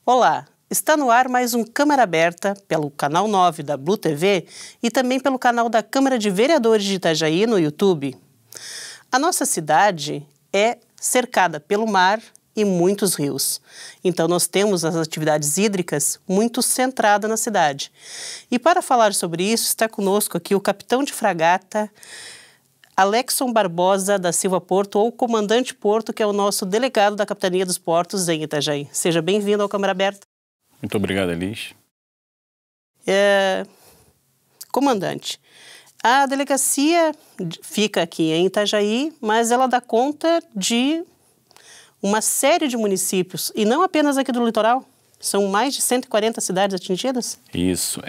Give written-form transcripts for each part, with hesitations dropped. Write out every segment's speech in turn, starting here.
Olá, está no ar mais um Câmara Aberta pelo canal 9 da Blue TV e também pelo canal da Câmara de Vereadores de Itajaí no YouTube. A nossa cidade é cercada pelo mar e muitos rios. Então nós temos as atividades hídricas muito centradas na cidade. E para falar sobre isso está conosco aqui o capitão de fragata Alexson Barbosa da Silva Porto, ou Comandante Porto, que é o nosso delegado da Capitania dos Portos em Itajaí. Seja bem-vindo ao Câmara Aberta. Muito obrigado, Elis. Comandante, a delegacia fica aqui em Itajaí, mas ela dá conta de uma série de municípios, e não apenas aqui do litoral. São mais de 140 cidades atingidas? Isso.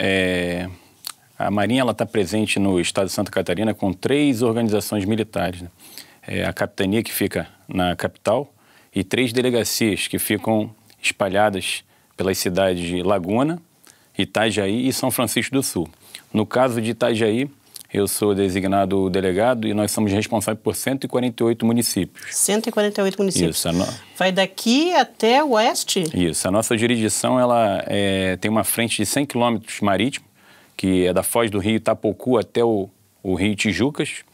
A Marinha está presente no estado de Santa Catarina com 3 organizações militares, né? A capitania, que fica na capital, e 3 delegacias que ficam espalhadas pelas cidades de Laguna, Itajaí e São Francisco do Sul. No caso de Itajaí, eu sou designado delegado e nós somos responsáveis por 148 municípios. 148 municípios. Isso. Vai daqui até o oeste? Isso. A nossa jurisdição ela, tem uma frente de 100 quilômetros marítimos, que é da foz do rio Itapocu até o rio Tijucas,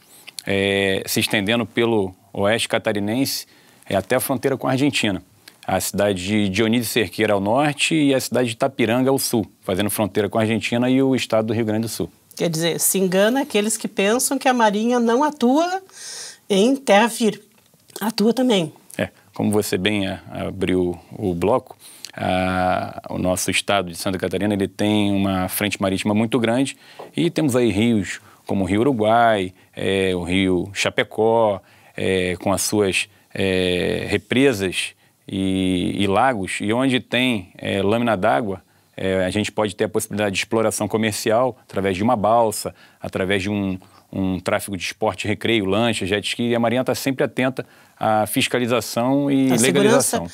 se estendendo pelo oeste catarinense até a fronteira com a Argentina. A cidade de Dionísio Cerqueira ao norte e a cidade de Itapiranga ao sul, fazendo fronteira com a Argentina e o estado do Rio Grande do Sul. Quer dizer, se engana aqueles que pensam que a Marinha não atua em terra firme. Atua também. Como você bem abriu o bloco, o nosso estado de Santa Catarina ele tem uma frente marítima muito grande e temos aí rios como o Rio Uruguai, o Rio Chapecó, com as suas represas e lagos, e onde tem lâmina d'água, a gente pode ter a possibilidade de exploração comercial através de uma balsa, através de um tráfego de esporte, recreio, lancha, jet ski, e a Marinha está sempre atenta à fiscalização e legalização.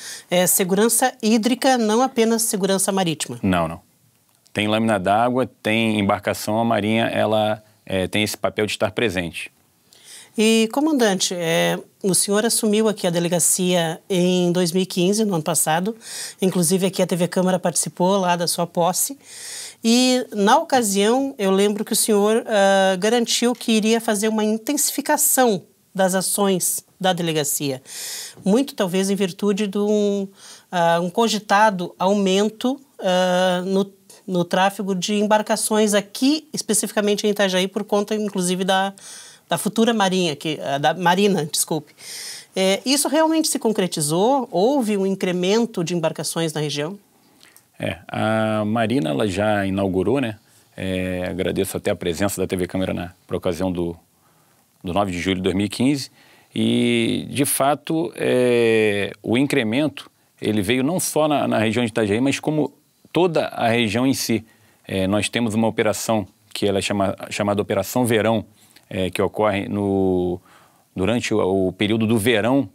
Segurança hídrica, não apenas segurança marítima. Não. Tem lâmina d'água, tem embarcação, a Marinha ela tem esse papel de estar presente. E, comandante, o senhor assumiu aqui a delegacia em 2015, no ano passado. Inclusive, aqui a TV Câmara participou lá da sua posse. E, na ocasião, eu lembro que o senhor garantiu que iria fazer uma intensificação das ações da delegacia. Muito, talvez, em virtude de um cogitado aumento no tráfego de embarcações aqui, especificamente em Itajaí, por conta, inclusive, da futura Marinha, da Marina, desculpe. Isso realmente se concretizou? Houve um incremento de embarcações na região? A Marina ela já inaugurou, né? Agradeço até a presença da TV Câmara por ocasião do 9 de julho de 2015. E, de fato, o incremento ele veio não só na região de Itajaí, mas como toda a região em si. Nós temos uma operação que ela é chamada Operação Verão, que ocorre durante o período do verão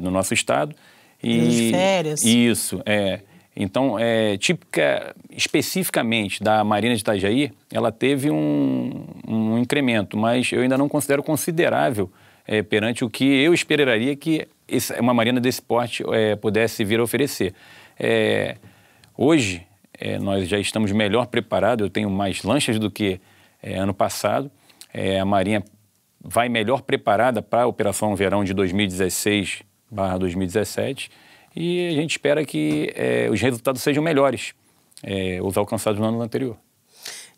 no nosso estado. De férias. Isso, Então, típica, especificamente da Marina de Itajaí, ela teve um incremento, mas eu ainda não considero considerável perante o que eu esperaria que uma marina desse porte pudesse vir a oferecer. Hoje, nós já estamos melhor preparados, eu tenho mais lanchas do que ano passado. A Marinha vai melhor preparada para a Operação Verão de 2016/2017 e a gente espera que os resultados sejam melhores, os alcançados no ano anterior.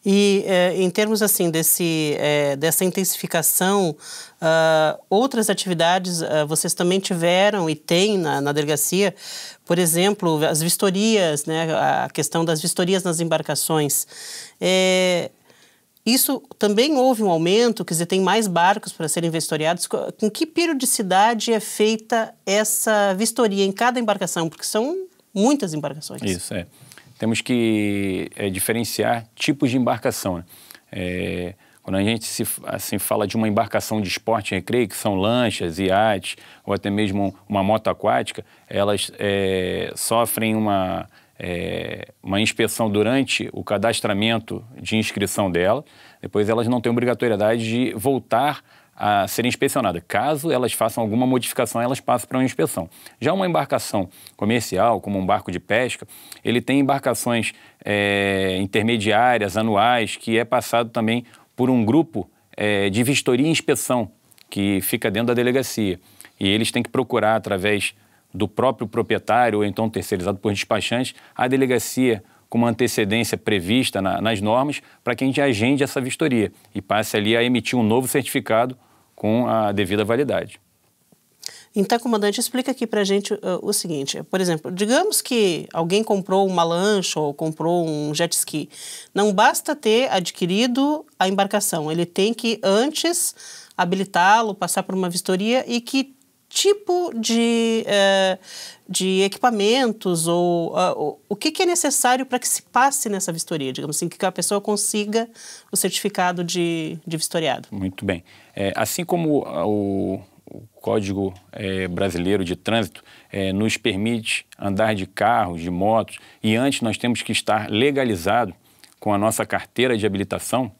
E em termos assim dessa intensificação, outras atividades vocês também tiveram e têm na delegacia, por exemplo, as vistorias, né, a questão das vistorias nas embarcações. Isso também houve um aumento, quer dizer, tem mais barcos para serem vistoriados. Com que periodicidade é feita essa vistoria em cada embarcação? Porque são muitas embarcações. Isso, Temos que diferenciar tipos de embarcação, né? Quando a gente fala de uma embarcação de esporte e recreio, que são lanchas, iates, ou até mesmo uma moto aquática, elas sofrem uma inspeção durante o cadastramento de inscrição dela. Depois elas não têm obrigatoriedade de voltar a serem inspecionadas. Caso elas façam alguma modificação, elas passam para uma inspeção. Já uma embarcação comercial, como um barco de pesca, ele tem embarcações intermediárias, anuais, que é passado também por um grupo de vistoria e inspeção, que fica dentro da delegacia. E eles têm que procurar, através do próprio proprietário, ou então terceirizado por despachante, a delegacia com uma antecedência prevista nas normas, para que a gente agende essa vistoria e passe ali a emitir um novo certificado com a devida validade. Então, comandante, explica aqui para a gente o seguinte, por exemplo, digamos que alguém comprou uma lancha ou comprou um jet ski. Não basta ter adquirido a embarcação, ele tem que antes habilitá-lo, passar por uma vistoria. E que tipo de equipamentos ou o que é necessário para que se passe nessa vistoria, digamos assim, que a pessoa consiga o certificado de vistoriado? Muito bem. Assim como o Código Brasileiro de Trânsito nos permite andar de carros, de motos, e antes nós temos que estar legalizado com a nossa carteira de habilitação,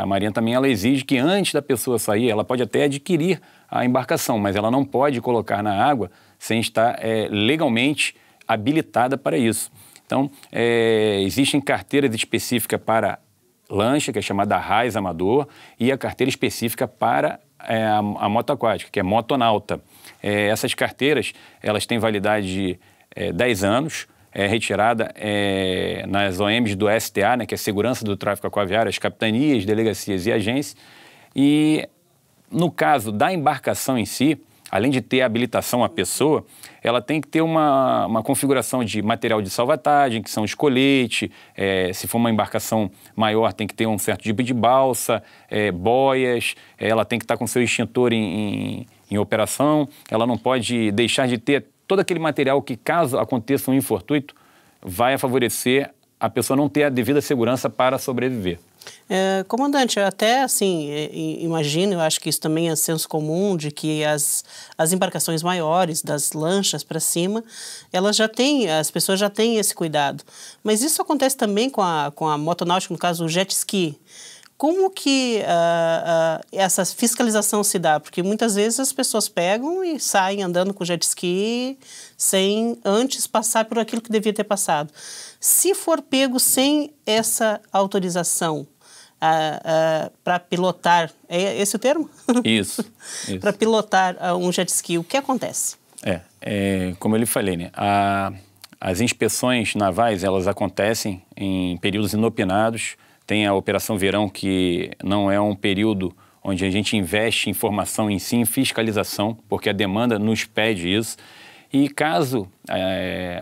a Marinha também ela exige que antes da pessoa sair, ela pode até adquirir a embarcação, mas ela não pode colocar na água sem estar legalmente habilitada para isso. Então, existem carteiras específicas para lancha, que é chamada RAIS Amador, e a carteira específica para a moto aquática, que é motonauta. Essas carteiras, elas têm validade de 10 anos, retirada nas OMs do STA, né, que é Segurança do Tráfego Aquaviário, as capitanias, delegacias e agências. E no caso da embarcação em si, além de ter habilitação à pessoa, ela tem que ter uma configuração de material de salvatagem, que são os coletes, se for uma embarcação maior tem que ter um certo tipo de balsa, boias, ela tem que estar com seu extintor em operação, ela não pode deixar de ter todo aquele material que, caso aconteça um infortúnio, vai favorecer a pessoa não ter a devida segurança para sobreviver. Comandante, até assim, imagino, eu acho que isso também é senso comum, de que as embarcações maiores, das lanchas para cima, as pessoas já têm esse cuidado. Mas isso acontece também com a motonáutica, no caso o jet ski. Como que essa fiscalização se dá? Porque muitas vezes as pessoas pegam e saem andando com jet ski sem antes passar por aquilo que devia ter passado. Se for pego sem essa autorização para pilotar, é esse o termo? Isso. Para pilotar um jet ski, o que acontece? Como eu lhe falei, né? As inspeções navais, elas acontecem em períodos inopinados. Tem a Operação Verão, que não é um período onde a gente investe em formação em si, em fiscalização, porque a demanda nos pede isso. E caso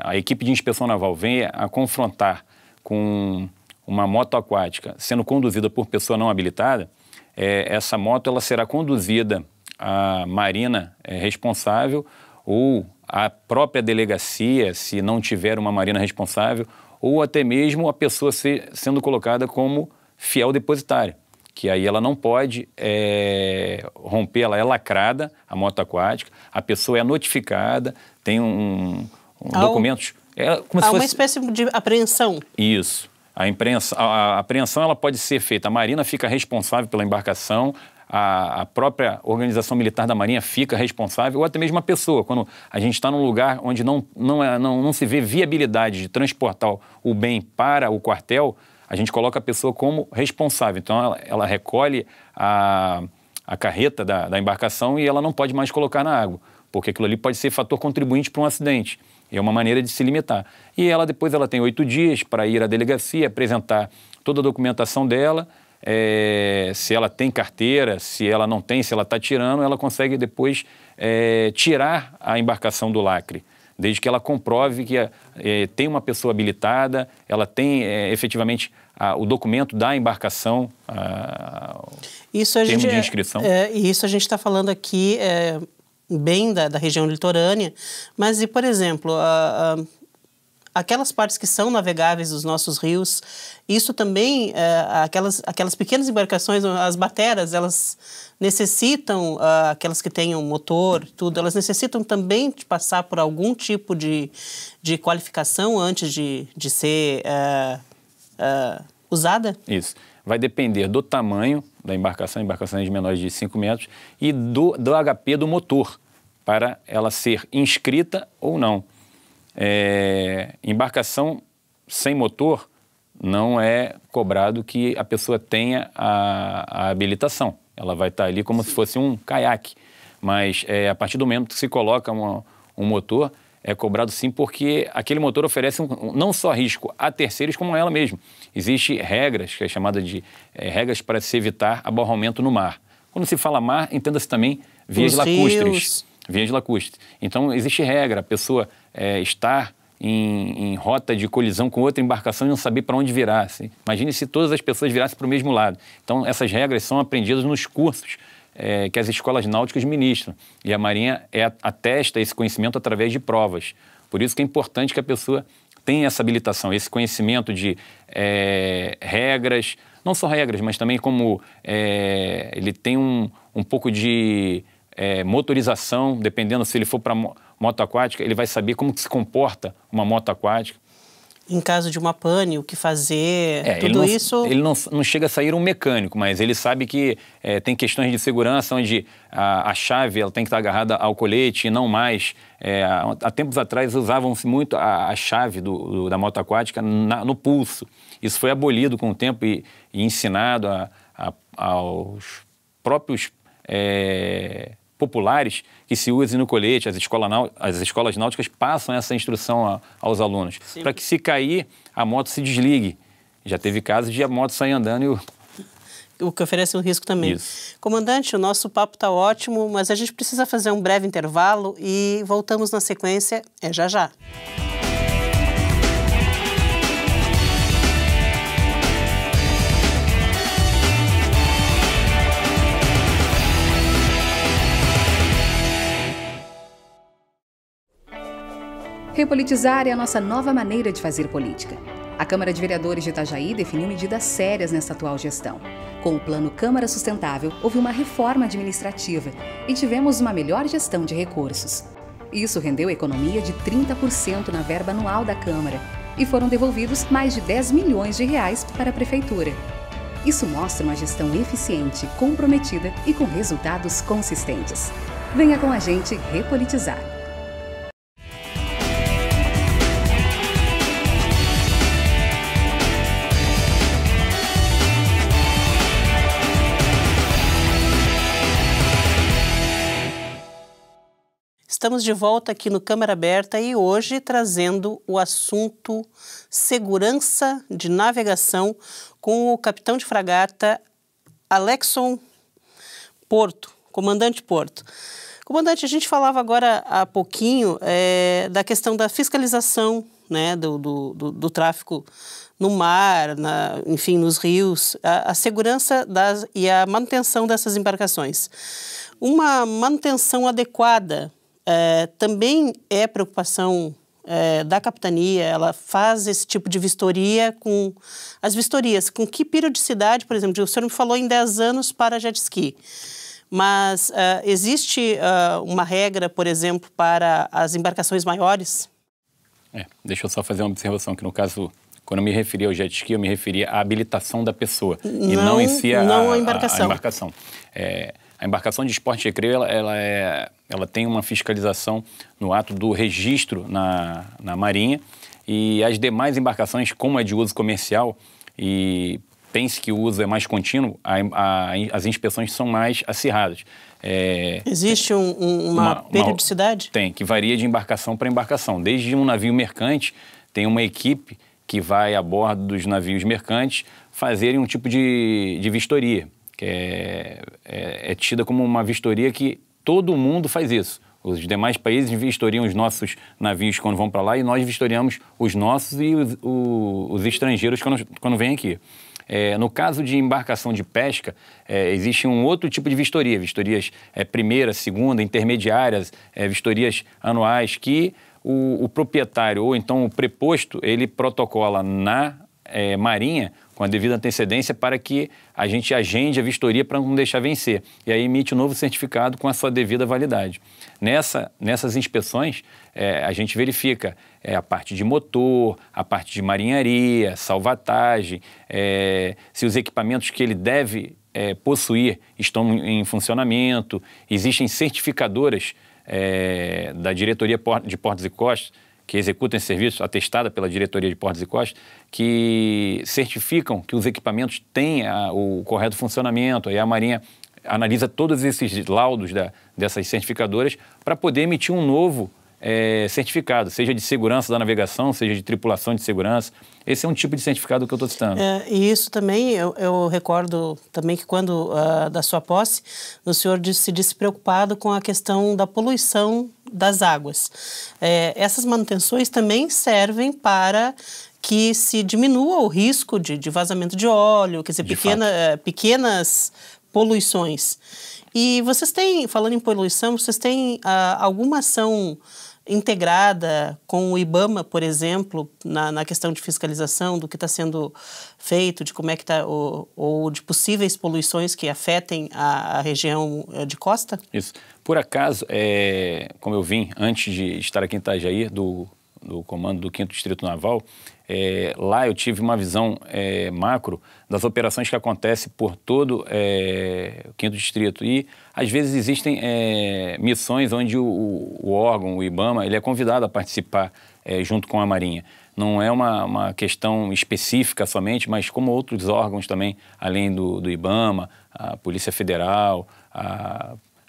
a equipe de inspeção naval venha a confrontar com uma moto aquática sendo conduzida por pessoa não habilitada, essa moto ela será conduzida à marina responsável ou à própria delegacia, se não tiver uma marina responsável, ou até mesmo a pessoa sendo colocada como fiel depositária, que aí ela não pode romper, ela é lacrada, a moto aquática, a pessoa é notificada, tem documentos... Há uma espécie de apreensão. Isso. A apreensão ela pode ser feita, a Marina fica responsável pela embarcação, a própria organização militar da Marinha fica responsável, ou até mesmo a pessoa, quando a gente está num lugar onde não se vê viabilidade de transportar o bem para o quartel, a gente coloca a pessoa como responsável. Então, ela recolhe a carreta da embarcação e ela não pode mais colocar na água, porque aquilo ali pode ser fator contribuinte para um acidente. É uma maneira de se limitar. E depois ela tem 8 dias para ir à delegacia, apresentar toda a documentação dela. Se ela tem carteira, se ela não tem, se ela está tirando, ela consegue depois tirar a embarcação do lacre, desde que ela comprove que tem uma pessoa habilitada, ela tem efetivamente o documento da embarcação, termo de inscrição. Isso a gente está falando aqui bem da região litorânea, mas e, por exemplo, aquelas partes que são navegáveis dos nossos rios, isso também, aquelas pequenas embarcações, as bateras, elas necessitam, aquelas que tenham motor, tudo, elas necessitam também de passar por algum tipo de qualificação antes de ser usada? Isso. vai depender do tamanho da embarcação, embarcações menores de 5 metros, e do HP do motor, para ela ser inscrita ou não. Embarcação sem motor, não é cobrado que a pessoa tenha a habilitação. Ela vai estar ali como se fosse um caiaque. Mas a partir do momento que se coloca um motor, é cobrado sim, porque aquele motor oferece não só risco a terceiros, como a ela mesma. Existem regras, que é chamada de regras para se evitar abarroamento no mar. Quando se fala mar, entenda-se também vias lacustres. Vias lacustres. Então, existe regra, a pessoa estar em rota de colisão com outra embarcação e não saber para onde virar. Assim. Imagine se todas as pessoas virassem para o mesmo lado. Então, essas regras são aprendidas nos cursos que as escolas náuticas ministram. E a Marinha atesta esse conhecimento através de provas. Por isso que é importante que a pessoa tenha essa habilitação, esse conhecimento de regras, não só regras, mas também como ele tem um pouco de motorização, dependendo se ele for para moto aquática, ele vai saber como que se comporta uma moto aquática. Em caso de uma pane, o que fazer, isso... Ele não chega a sair um mecânico, mas ele sabe que tem questões de segurança onde a chave ela tem que estar agarrada ao colete e não mais. Há tempos atrás usavam-se muito a chave da moto aquática no pulso. Isso foi abolido com o tempo e ensinado aos próprios populares que se usem no colete. As escolas náuticas passam essa instrução aos alunos, para que se cair, a moto se desligue. Já teve casos de a moto sair andando o que oferece um risco também. Isso. Comandante, o nosso papo está ótimo, mas a gente precisa fazer um breve intervalo e voltamos na sequência, já já. Repolitizar é a nossa nova maneira de fazer política. A Câmara de Vereadores de Itajaí definiu medidas sérias nessa atual gestão. Com o Plano Câmara Sustentável, houve uma reforma administrativa e tivemos uma melhor gestão de recursos. Isso rendeu economia de 30% na verba anual da Câmara e foram devolvidos mais de 10 milhões de reais para a Prefeitura. Isso mostra uma gestão eficiente, comprometida e com resultados consistentes. Venha com a gente repolitizar. Estamos de volta aqui no Câmara Aberta e hoje trazendo o assunto segurança de navegação com o capitão de fragata Alexson Porto, comandante Porto. Comandante, a gente falava agora há pouquinho da questão da fiscalização, né, do tráfico no mar, enfim, nos rios, a segurança e a manutenção dessas embarcações. Uma manutenção adequada também é preocupação da capitania. Ela faz esse tipo de vistoria com as vistorias. Com que periodicidade, por exemplo, o senhor me falou em 10 anos para jet ski, mas existe uma regra, por exemplo, para as embarcações maiores? Deixa eu só fazer uma observação, que no caso, quando eu me referi ao jet ski, eu me referia à habilitação da pessoa e não em si a embarcação. A embarcação de esporte e recreio, ela tem uma fiscalização no ato do registro na Marinha, e as demais embarcações, como é de uso comercial e pense que o uso é mais contínuo, as inspeções são mais acirradas. Existe uma periodicidade? Tem, que varia de embarcação para embarcação. Desde um navio mercante, tem uma equipe que vai a bordo dos navios mercantes fazerem um tipo de vistoria, que é tida como uma vistoria que todo mundo faz isso. Os demais países vistoriam os nossos navios quando vão para lá e nós vistoriamos os nossos e os estrangeiros quando vêm aqui. No caso de embarcação de pesca, existe um outro tipo de vistoria, vistorias primeira, segunda, intermediárias, vistorias anuais, que o proprietário ou então o preposto, ele protocola na Marinha com a devida antecedência para que a gente agende a vistoria para não deixar vencer. E aí emite um novo certificado com a sua devida validade. Nessas inspeções, a gente verifica a parte de motor, a parte de marinharia, salvatagem, se os equipamentos que ele deve possuir estão em funcionamento. Existem certificadoras da Diretoria de Portos e Costas, que executam esse serviço, atestada pela Diretoria de Portos e Costas, que certificam que os equipamentos têm o correto funcionamento. Aí a Marinha analisa todos esses laudos dessas certificadoras para poder emitir um novo certificado, seja de segurança da navegação, seja de tripulação de segurança. Esse é um tipo de certificado que eu estou citando. E isso também, eu recordo também que quando da sua posse, o senhor se disse preocupado com a questão da poluição das águas. Essas manutenções também servem para que se diminua o risco de vazamento de óleo, quer dizer, pequenas poluições. E vocês têm, falando em poluição, vocês têm alguma ação integrada com o IBAMA, por exemplo, na questão de fiscalização do que está sendo feito, de como é que está, ou de possíveis poluições que afetem a região de costa? Isso. Por acaso, como eu vim antes de estar aqui em Itajaí, do comando do 5º Distrito Naval, lá eu tive uma visão macro das operações que acontecem por todo o 5º Distrito. E, às vezes, existem missões onde o órgão, o IBAMA, ele é convidado a participar junto com a Marinha. Não é uma questão específica somente, mas como outros órgãos também, além do IBAMA, a Polícia Federal,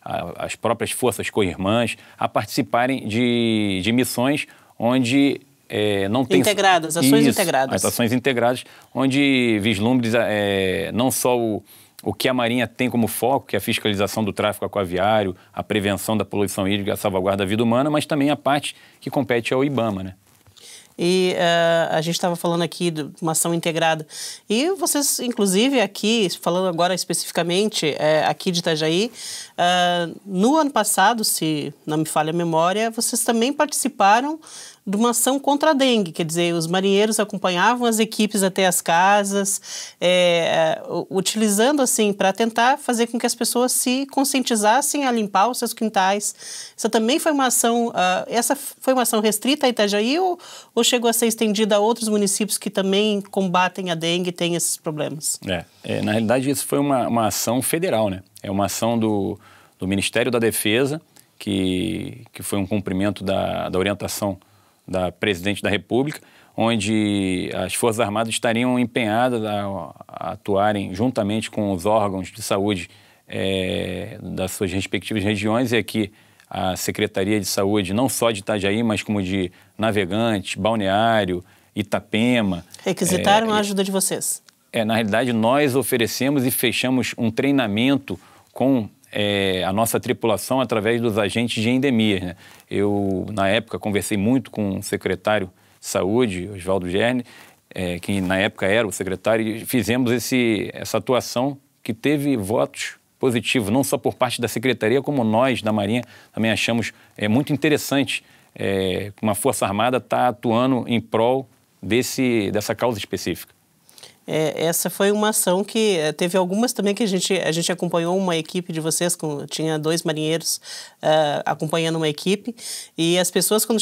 as próprias forças co-irmãs, a participarem de missões onde não tem... Integradas, ações integradas. Ações integradas, onde vislumbres não só o que a Marinha tem como foco, que é a fiscalização do tráfego aquaviário, a prevenção da poluição hídrica, a salvaguarda da vida humana, mas também a parte que compete ao IBAMA, né? E a gente estava falando aqui de uma ação integrada. E vocês, inclusive, aqui, falando agora especificamente aqui de Itajaí, no ano passado, se não me falha a memória, vocês também participaram de uma ação contra a dengue, quer dizer, os marinheiros acompanhavam as equipes até as casas, utilizando assim para tentar fazer com que as pessoas se conscientizassem a limpar os seus quintais. Essa também foi uma ação, essa foi uma ação restrita a Itajaí ou chegou a ser estendida a outros municípios que também combatem a dengue e têm esses problemas? Na realidade, isso foi uma ação federal, né? É uma ação do Ministério da Defesa, que foi um cumprimento da orientação da Presidente da República, onde as Forças Armadas estariam empenhadas a atuarem juntamente com os órgãos de saúde das suas respectivas regiões, e aqui a Secretaria de Saúde, não só de Itajaí, mas como de Navegantes, Balneário, Itapema. Requisitaram a ajuda de vocês? Na realidade, nós oferecemos e fechamos um treinamento com a nossa tripulação através dos agentes de endemias, né? Eu, na época, conversei muito com o secretário de Saúde, Oswaldo Gerni, que na época era o secretário, e fizemos essa atuação que teve votos positivos, não só por parte da Secretaria, como nós, da Marinha, também achamos muito interessante que uma Força Armada está atuando em prol dessa causa específica. Essa foi uma ação que teve algumas também que a gente acompanhou uma equipe de vocês, tinha 2 marinheiros acompanhando uma equipe, e as pessoas quando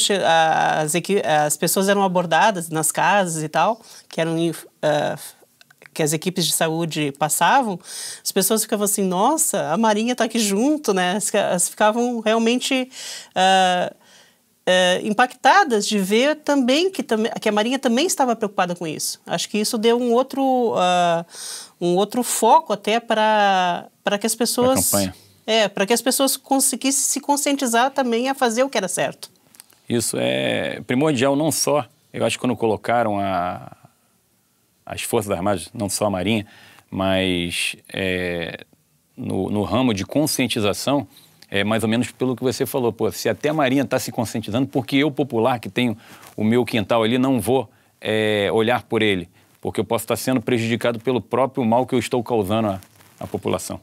as pessoas eram abordadas nas casas e tal, que as equipes de saúde passavam, as pessoas ficavam assim, nossa, a Marinha está aqui junto, né? Elas ficavam realmente impactadas de ver também que a Marinha também estava preocupada com isso. Acho que isso deu um outro foco até para que as pessoas... para que as pessoas conseguissem se conscientizar também a fazer o que era certo. Isso é primordial, não só, eu acho que quando colocaram as Forças Armadas, não só a Marinha, mas no ramo de conscientização, mais ou menos pelo que você falou, se até a Marinha está se conscientizando, porque eu, popular, que tenho o meu quintal ali, não vou olhar por ele, porque eu posso estar sendo prejudicado pelo próprio mal que eu estou causando à população.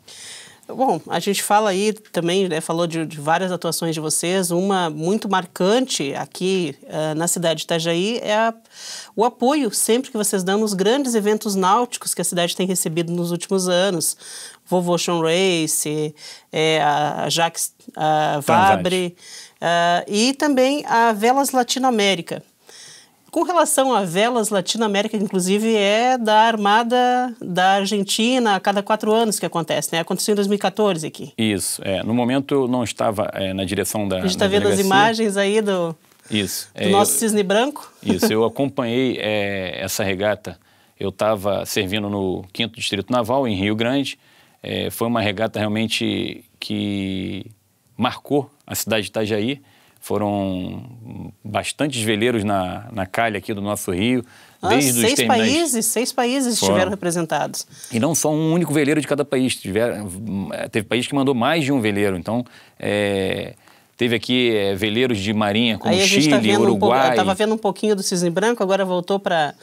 Bom, a gente fala aí também, falou de várias atuações de vocês, uma muito marcante aqui na cidade de Itajaí é o apoio sempre que vocês dão nos grandes eventos náuticos que a cidade tem recebido nos últimos anos. Volvo Ocean Race, a Jacques Vabre e também a Velas Latinoamérica. Com relação a velas, Latinoamérica, inclusive, é da Armada da Argentina a cada 4 anos que acontece, né? Aconteceu em 2014 aqui. Isso. No momento eu não estava na direção da delegacia. A gente está vendo as imagens aí do nosso cisne branco. Isso, eu acompanhei essa regata. Eu estava servindo no 5º Distrito Naval, em Rio Grande. Foi uma regata realmente que marcou a cidade de Itajaí. Foram bastantes veleiros na calha aqui do nosso rio. Desde os terminais... 6 países estiveram representados. E não só um único veleiro de cada país. Teve país que mandou mais de um veleiro. Então, teve aqui veleiros de marinha como Chile, Uruguai. Estava vendo um pouquinho do cisne branco, agora voltou para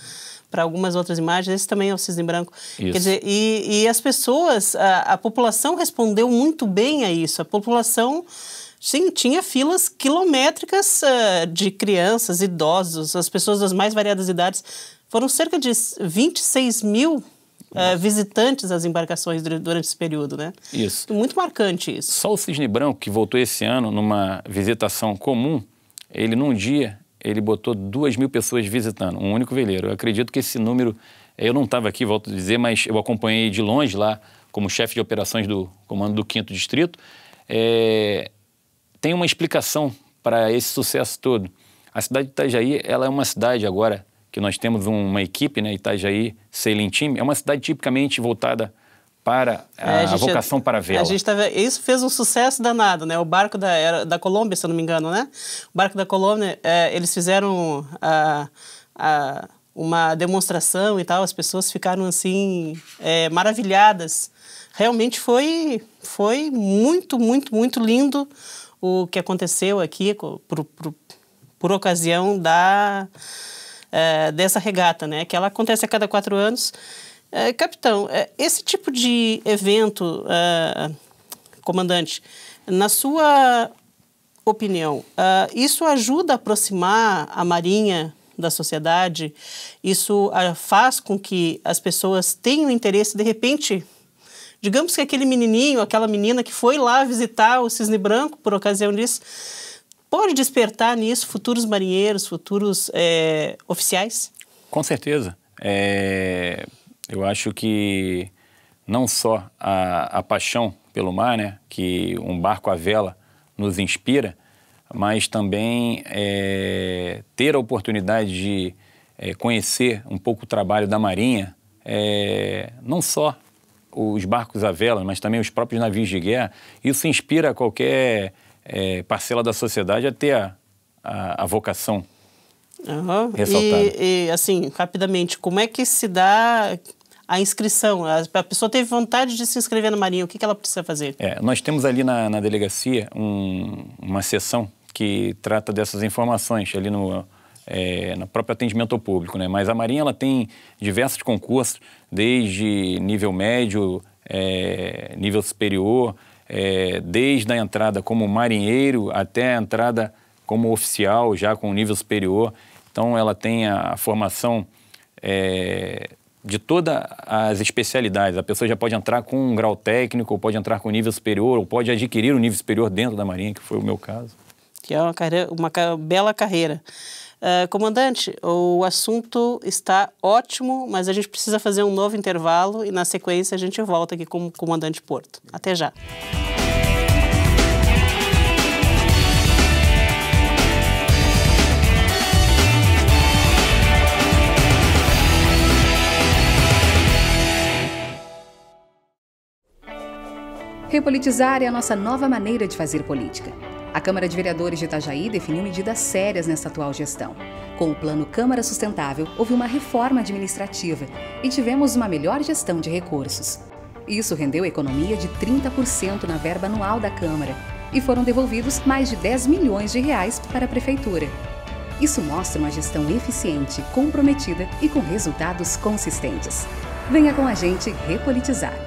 algumas outras imagens. Esse também é o cisne branco. Isso. Quer dizer, e as pessoas, a população respondeu muito bem a isso. A população... Sim, tinha filas quilométricas de crianças, idosos, as pessoas das mais variadas idades. Foram cerca de 26 mil visitantes às embarcações durante esse período, né? Isso. Muito marcante isso. Só o cisne branco, que voltou esse ano numa visitação comum, num dia, ele botou 2.000 pessoas visitando, um único veleiro. Eu acredito que esse número, eu não estava aqui, volto a dizer, mas eu acompanhei de longe lá, como chefe de operações do comando do 5º Distrito. Tem uma explicação para esse sucesso todo. A cidade de Itajaí, ela é uma cidade agora que nós temos uma equipe, né, Itajaí Sailing Team, é uma cidade tipicamente voltada para a vocação para a vela. Isso fez um sucesso danado, né? O barco da Colômbia, se eu não me engano, né? O barco da Colômbia, eles fizeram uma demonstração e tal, as pessoas ficaram assim maravilhadas. Realmente foi muito, muito, muito lindo o que aconteceu aqui por ocasião dessa regata, né? Que ela acontece a cada 4 anos. Capitão, esse tipo de evento, comandante, na sua opinião, isso ajuda a aproximar a Marinha da sociedade? Isso faz com que as pessoas tenham interesse, de repente... Digamos que aquele menininho, aquela menina que foi lá visitar o cisne branco por ocasião disso, pode despertar nisso futuros marinheiros, futuros oficiais? Com certeza. Eu acho que não só a paixão pelo mar, né, que um barco à vela nos inspira, mas também ter a oportunidade de conhecer um pouco o trabalho da Marinha, não só os barcos à vela, mas também os próprios navios de guerra. Isso inspira qualquer parcela da sociedade a ter a vocação ressaltada. E, assim, rapidamente, como é que se dá a inscrição? A pessoa teve vontade de se inscrever na Marinha, o que ela precisa fazer? Nós temos ali na delegacia uma seção que trata dessas informações, ali no próprio atendimento ao público, né? Mas a Marinha, ela tem diversos concursos, desde nível médio, nível superior, desde a entrada como marinheiro até a entrada como oficial, já com nível superior. Então, ela tem a formação de todas as especialidades. A pessoa já pode entrar com um grau técnico, ou pode entrar com nível superior, ou pode adquirir um nível superior dentro da Marinha, que foi o meu caso. Que é uma bela carreira. Comandante, o assunto está ótimo, mas a gente precisa fazer um novo intervalo e, na sequência, a gente volta aqui com o Comandante Porto. Até já. Repolitizar é a nossa nova maneira de fazer política. A Câmara de Vereadores de Itajaí definiu medidas sérias nessa atual gestão. Com o Plano Câmara Sustentável, houve uma reforma administrativa e tivemos uma melhor gestão de recursos. Isso rendeu economia de 30% na verba anual da Câmara e foram devolvidos mais de 10 milhões de reais para a Prefeitura. Isso mostra uma gestão eficiente, comprometida e com resultados consistentes. Venha com a gente repolitizar.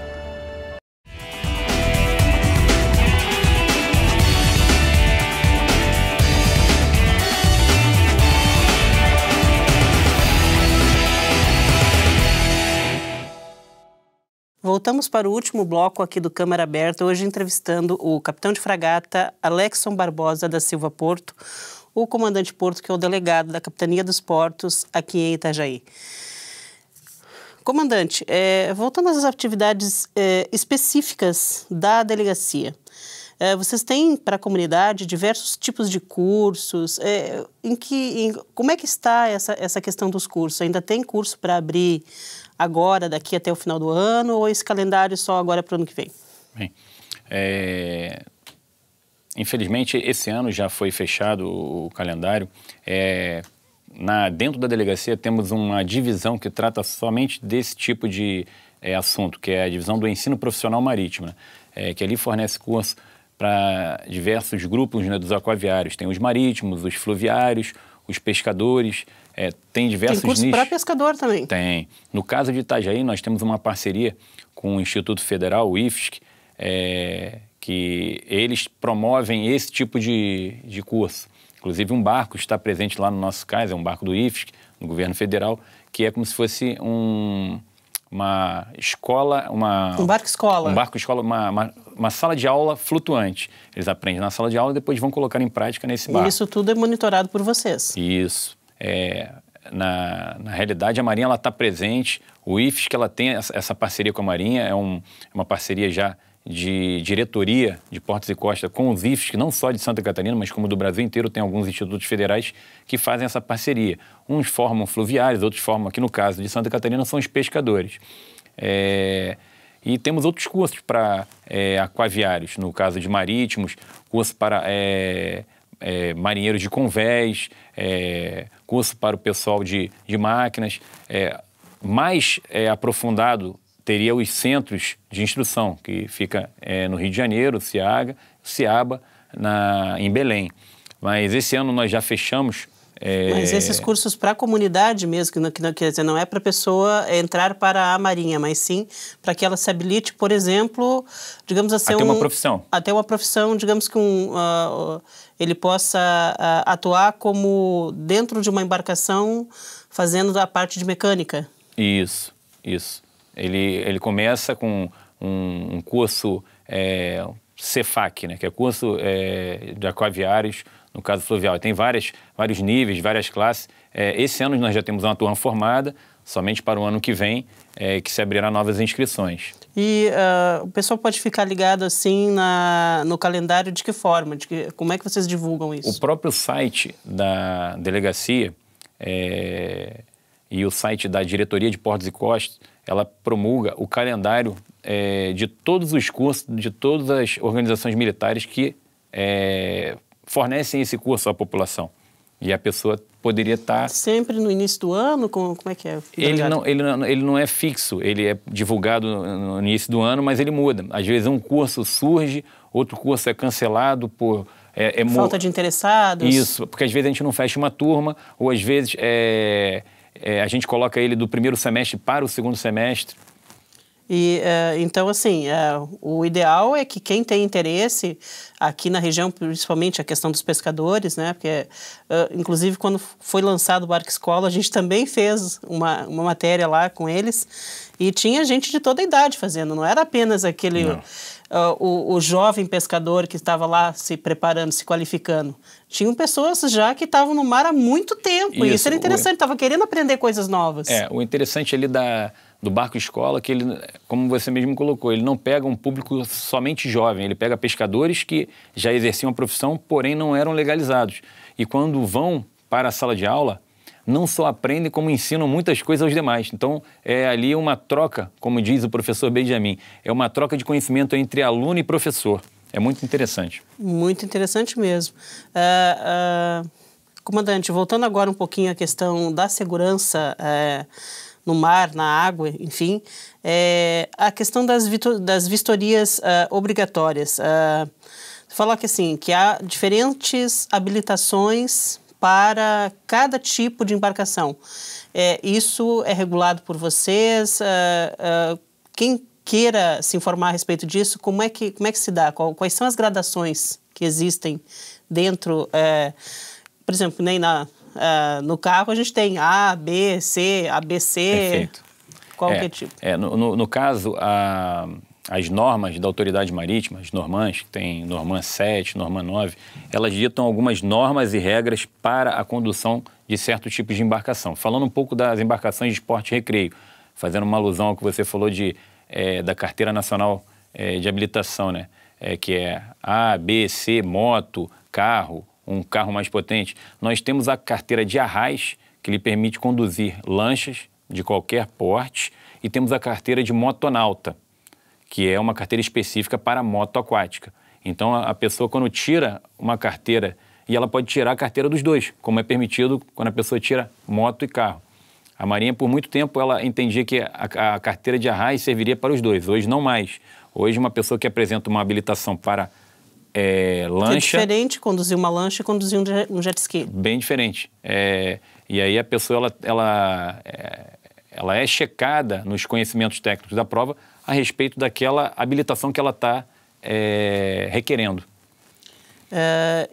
Voltamos para o último bloco aqui do Câmara Aberta, hoje entrevistando o capitão de fragata Alexson Barbosa da Silva Porto, o comandante Porto, que é o delegado da Capitania dos Portos aqui em Itajaí. Comandante, voltando às atividades específicas da delegacia, vocês têm para a comunidade diversos tipos de cursos. Como é que está essa questão dos cursos? Ainda tem curso para abrir agora, daqui até o final do ano, ou esse calendário só agora para o ano que vem? Bem, infelizmente, esse ano já foi fechado o calendário. Dentro da delegacia temos uma divisão que trata somente desse tipo de assunto, que é a divisão do ensino profissional marítimo, né? Que ali fornece curso para diversos grupos, né, dos aquaviários. Tem os marítimos, os fluviários, os pescadores, tem diversos nichos. Tem curso para pescador também? Tem. No caso de Itajaí, nós temos uma parceria com o Instituto Federal, o IFSC, que eles promovem esse tipo de curso. Inclusive, um barco está presente lá no nosso caso, é um barco do IFSC, no governo federal, que é como se fosse uma escola... Um barco-escola. Um barco-escola, uma sala de aula flutuante. Eles aprendem na sala de aula e depois vão colocar em prática nesse barco. E isso tudo é monitorado por vocês? Isso. Na realidade, a Marinha está presente. O IFSC ela tem essa parceria com a Marinha, é uma parceria já de diretoria de Portos e Costa com os IFSC, não só de Santa Catarina, mas como do Brasil inteiro. Tem alguns institutos federais que fazem essa parceria. Uns formam fluviários, outros formam, aqui no caso de Santa Catarina, são os pescadores. E temos outros cursos para aquaviários, no caso de marítimos, curso para marinheiros de convés, curso para o pessoal de máquinas. Mais aprofundado teria os centros de instrução, que fica no Rio de Janeiro, Ciaba, em Belém. Mas esse ano nós já fechamos. Mas esses cursos para a comunidade mesmo, que quer dizer, não é para a pessoa entrar para a Marinha, mas sim para que ela se habilite, por exemplo, digamos assim... Até uma profissão. Até uma profissão, digamos que ele possa atuar como dentro de uma embarcação, fazendo a parte de mecânica. Isso. Ele começa com um curso CEFAC, né, que é curso de aquaviários, no caso fluvial. Tem vários níveis, várias classes. Esse ano nós já temos uma turma formada, somente para o ano que vem, que se abrirá novas inscrições. E o pessoal pode ficar ligado assim no calendário de que forma? Como é que vocês divulgam isso? O próprio site da delegacia e o site da Diretoria de Portos e Costas, ela promulga o calendário de todos os cursos, de todas as organizações militares que fornecem esse curso à população. E a pessoa poderia estar... Sempre no início do ano? Como é que é? Ele não é fixo, ele é divulgado no início do ano, mas ele muda. Às vezes um curso surge, outro curso é cancelado por... falta de interessados? Isso, porque às vezes a gente não fecha uma turma, ou às vezes a gente coloca ele do primeiro semestre para o segundo semestre. E, então, assim, o ideal é que quem tem interesse aqui na região, principalmente a questão dos pescadores, né? Porque, inclusive, quando foi lançado o Barco Escola, a gente também fez uma matéria lá com eles e tinha gente de toda a idade fazendo, não era apenas aquele... O jovem pescador que estava lá se preparando, se qualificando. Tinham pessoas já que estavam no mar há muito tempo. E isso era interessante, estava querendo aprender coisas novas. O interessante ali do Barco Escola, que ele, como você mesmo colocou, ele não pega um público somente jovem, ele pega pescadores que já exerciam a profissão, porém não eram legalizados. E quando vão para a sala de aula, não só aprendem, como ensinam muitas coisas aos demais. Então, é ali uma troca, como diz o professor Benjamin, é uma troca de conhecimento entre aluno e professor. É muito interessante. Muito interessante mesmo. Comandante, voltando agora um pouquinho à questão da segurança no mar, na água, enfim, a questão das vistorias obrigatórias. Falar que, assim, que há diferentes habilitações para cada tipo de embarcação. Isso é regulado por vocês? Quem queira se informar a respeito disso, como é que se dá? Quais são as gradações que existem dentro? Por exemplo, nem no carro a gente tem A, B, C, ABC. Perfeito. Qualquer tipo. No caso, as normas da autoridade marítima, as normãs, que tem Normã 7, Normã 9, elas ditam algumas normas e regras para a condução de certos tipos de embarcação. Falando um pouco das embarcações de esporte e recreio, fazendo uma alusão ao que você falou da Carteira Nacional de Habilitação, né? Que é A, B, C, moto, carro, um carro mais potente. Nós temos a carteira de arrais, que lhe permite conduzir lanchas de qualquer porte, e temos a carteira de motonauta, que é uma carteira específica para moto aquática. Então, a pessoa, quando tira uma carteira, e ela pode tirar a carteira dos dois, como é permitido quando a pessoa tira moto e carro. A Marinha, por muito tempo, ela entendia que a carteira de arrais serviria para os dois. Hoje, não mais. Hoje, uma pessoa que apresenta uma habilitação para lancha... É diferente conduzir uma lancha e conduzir um jet ski. Bem diferente. E aí, a pessoa, ela é checada nos conhecimentos técnicos da prova a respeito daquela habilitação que ela está requerendo.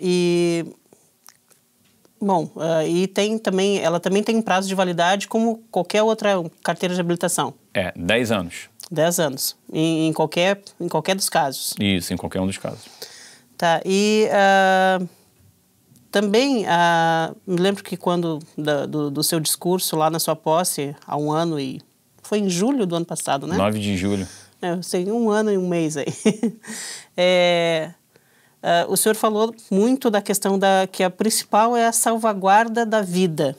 E tem também, ela também tem um prazo de validade como qualquer outra carteira de habilitação. 10 anos. 10 anos, em qualquer dos casos. Isso, em qualquer um dos casos. Tá, e também me lembro que quando do seu discurso lá na sua posse, há um ano e... Foi em julho do ano passado, né? 9 de julho. Eu sei, um ano e um mês aí. O senhor falou muito da questão que a principal é a salvaguarda da vida.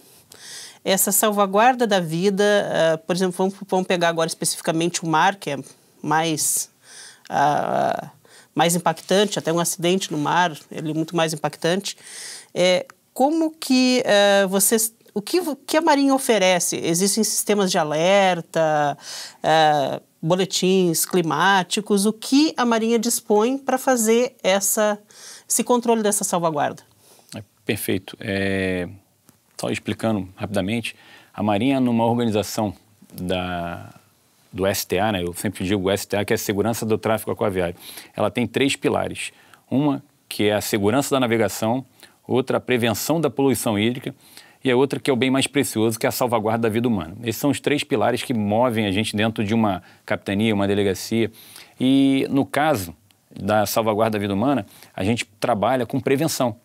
Essa salvaguarda da vida, por exemplo, vamos pegar agora especificamente o mar, que é mais impactante, até um acidente no mar, ele é muito mais impactante. Como que vocês... O que a Marinha oferece? Existem sistemas de alerta, boletins climáticos. O que a Marinha dispõe para fazer esse controle dessa salvaguarda? Perfeito. Só explicando rapidamente, a Marinha, numa organização do STA, né? Eu sempre digo STA, que é a Segurança do Tráfego Aquaviário. Ela tem 3 pilares. Uma, que é a segurança da navegação, outra, a prevenção da poluição hídrica, e a outra que é o bem mais precioso, que é a salvaguarda da vida humana. Esses são os 3 pilares que movem a gente dentro de uma capitania, uma delegacia. E no caso da salvaguarda da vida humana, a gente trabalha com prevenção,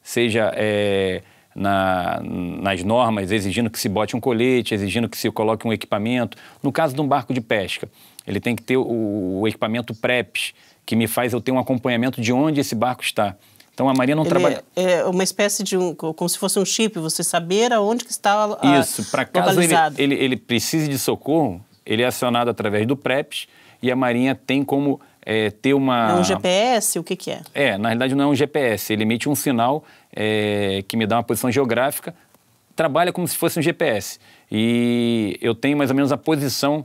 seja nas normas, exigindo que se bote um colete, exigindo que se coloque um equipamento. No caso de um barco de pesca, ele tem que ter o equipamento PREPS, que me faz eu ter um acompanhamento de onde esse barco está. Então, a Marinha não trabalha... É uma espécie de como se fosse um chip, você saber aonde que está Isso, para caso ele precise de socorro, ele é acionado através do PREPS e a Marinha tem como ter uma... É um GPS? O que é? Na realidade não é um GPS, ele emite um sinal que me dá uma posição geográfica, trabalha como se fosse um GPS. E eu tenho mais ou menos a posição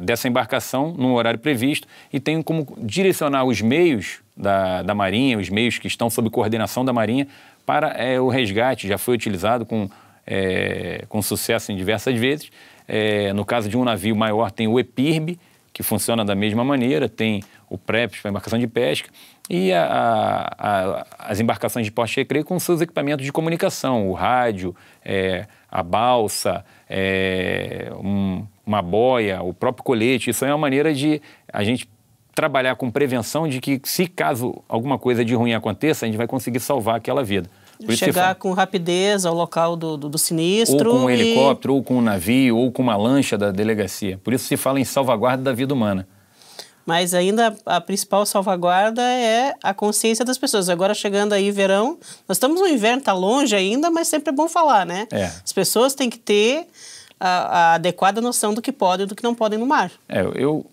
dessa embarcação num horário previsto e tenho como direcionar os meios da Marinha, os meios que estão sob coordenação da Marinha para o resgate. Já foi utilizado com sucesso em diversas vezes. No caso de um navio maior tem o EPIRB, que funciona da mesma maneira, tem o PREPS para embarcação de pesca e as embarcações de porte e recreio com seus equipamentos de comunicação, o rádio, a balsa, uma boia, o próprio colete. Isso é uma maneira de a gente trabalhar com prevenção de que, se caso alguma coisa de ruim aconteça, a gente vai conseguir salvar aquela vida. Chegar com rapidez ao local do sinistro. Ou com um helicóptero, ou com um navio, ou com uma lancha da delegacia. Por isso se fala em salvaguarda da vida humana. Mas ainda a principal salvaguarda é a consciência das pessoas. Agora, chegando aí verão, nós estamos no inverno, está longe ainda, mas sempre é bom falar, né? As pessoas têm que ter a adequada noção do que podem e do que não podem no mar. Eu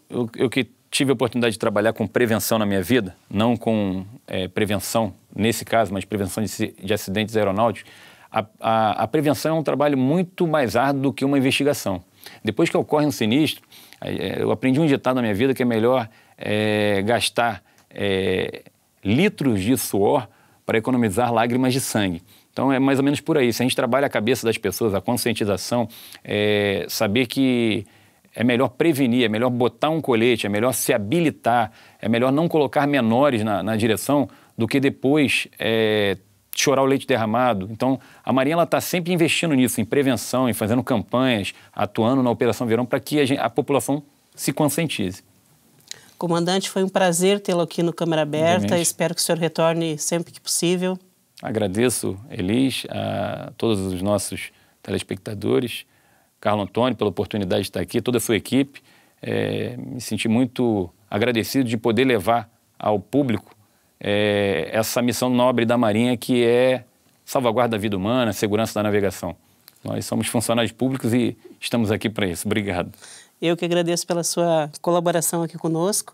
que tive a oportunidade de trabalhar com prevenção na minha vida, não com prevenção nesse caso, mas prevenção de acidentes aeronáuticos. A prevenção é um trabalho muito mais árduo do que uma investigação. Depois que ocorre um sinistro, eu aprendi um ditado na minha vida que é melhor gastar litros de suor para economizar lágrimas de sangue. Então, é mais ou menos por aí. Se a gente trabalha a cabeça das pessoas, a conscientização, saber que é melhor prevenir, é melhor botar um colete, é melhor se habilitar, é melhor não colocar menores na direção do que depois chorar o leite derramado. Então, a Marinha está sempre investindo nisso, em prevenção, em fazendo campanhas, atuando na Operação Verão, para que a população se conscientize. Comandante, foi um prazer tê-lo aqui no Câmara Aberta. Realmente. Espero que o senhor retorne sempre que possível. Agradeço, Elis, a todos os nossos telespectadores, Carlos Antônio, pela oportunidade de estar aqui, toda a sua equipe. Me senti muito agradecido de poder levar ao público essa missão nobre da Marinha, que é salvaguarda da vida humana, segurança da navegação. Nós somos funcionários públicos e estamos aqui para isso. Obrigado. Eu que agradeço pela sua colaboração aqui conosco.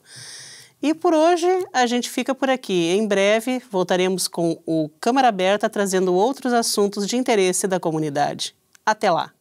E por hoje a gente fica por aqui. Em breve voltaremos com o Câmara Aberta trazendo outros assuntos de interesse da comunidade. Até lá!